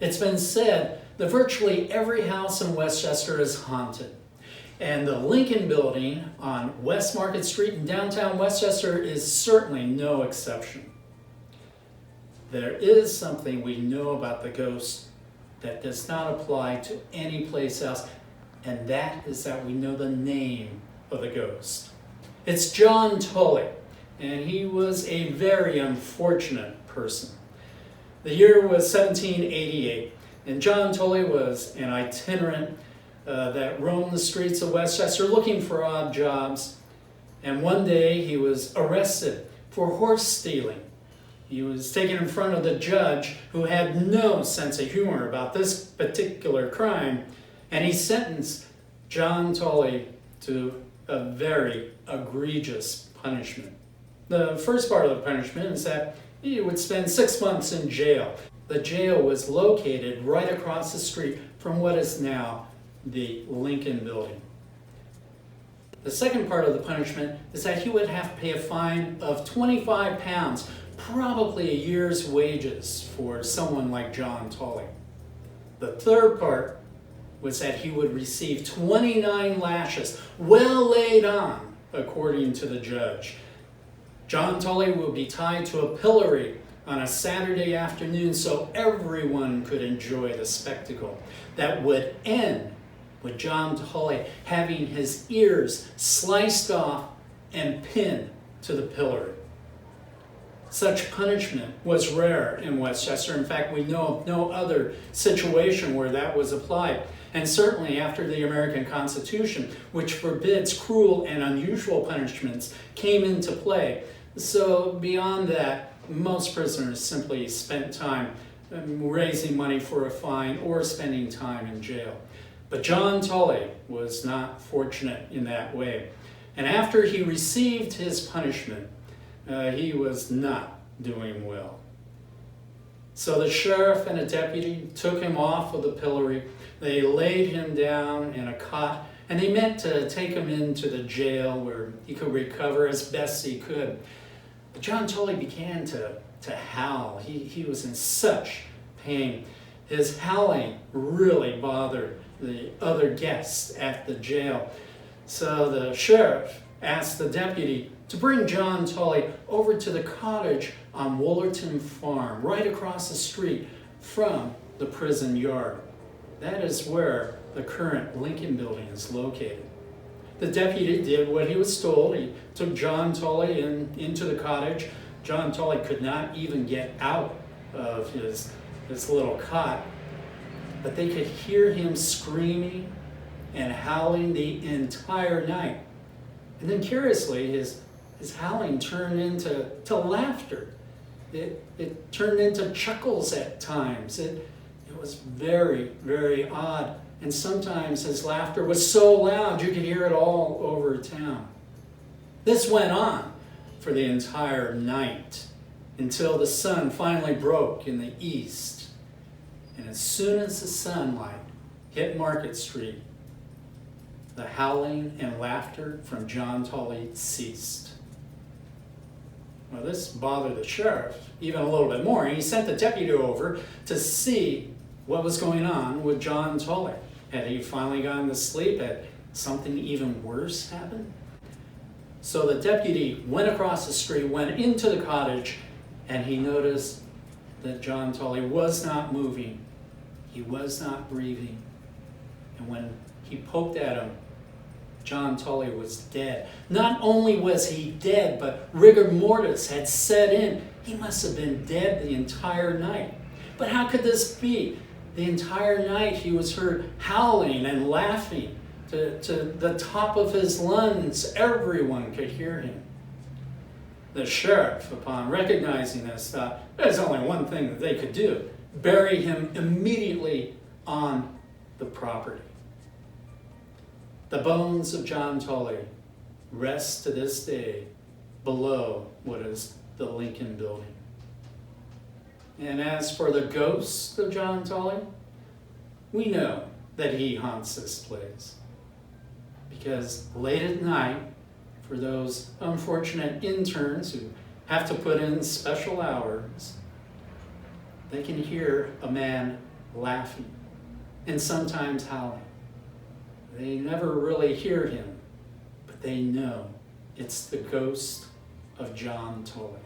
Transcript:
It's been said that virtually every house in Westchester is haunted. And the Lincoln Building on West Market Street in downtown Westchester is certainly no exception. There is something we know about the ghost that does not apply to any place else, and that is that we know the name of the ghost. It's John Tully, and he was a very unfortunate person. The year was 1788, and John Tully was an itinerant that roamed the streets of Westchester looking for odd jobs. And one day he was arrested for horse stealing. He was taken in front of the judge, who had no sense of humor about this particular crime, and he sentenced John Tully to a very egregious punishment. The first part of the punishment is that he would spend 6 months in jail. The jail was located right across the street from what is now the Lincoln Building. The second part of the punishment is that he would have to pay a fine of 25 pounds, probably a year's wages for someone like John Tully. The third part was that he would receive 29 lashes, well laid on, according to the judge. John Tully will be tied to a pillory on a Saturday afternoon so everyone could enjoy the spectacle that would end with John Tully having his ears sliced off and pinned to the pillory. Such punishment was rare in Westchester. In fact, we know of no other situation where that was applied. And certainly after the American Constitution, which forbids cruel and unusual punishments, came into play. So beyond that, most prisoners simply spent time raising money for a fine or spending time in jail. But John Tully was not fortunate in that way. And after he received his punishment, he was not doing well. So the sheriff and a deputy took him off of the pillory. They laid him down in a cot, and they meant to take him into the jail where he could recover as best he could. But John Tully began to howl. He was in such pain. His howling really bothered the other guests at the jail. So the sheriff asked the deputy to bring John Tully over to the cottage on Woolerton Farm, right across the street from the prison yard. That is where the current Lincoln Building is located. The deputy did what he was told. He took John Tully into the cottage. John Tully could not even get out of his little cot, but they could hear him screaming and howling the entire night. And then curiously, his howling turned into laughter. It turned into chuckles at times. It was very, very odd. And sometimes his laughter was so loud you could hear it all over town. This went on for the entire night until the sun finally broke in the east. And as soon as the sunlight hit Market Street, the howling and laughter from John Tully ceased. Well, this bothered the sheriff even a little bit more, and he sent the deputy over to see what was going on with John Tully. Had he finally gone to sleep? Had something even worse happened? So the deputy went across the street, went into the cottage, and he noticed that John Tully was not moving. He was not breathing. And when he poked at him, John Tully was dead. Not only was he dead, but rigor mortis had set in. He must have been dead the entire night. But how could this be? The entire night he was heard howling and laughing to the top of his lungs. Everyone could hear him. The sheriff, upon recognizing this, thought there's only one thing that they could do: bury him immediately on the property. The bones of John Tully rest to this day below what is the Lincoln Building. And as for the ghost of John Tully, we know that he haunts this place. Because late at night, for those unfortunate interns who have to put in special hours, they can hear a man laughing, and sometimes howling. They never really hear him, but they know it's the ghost of John Tully.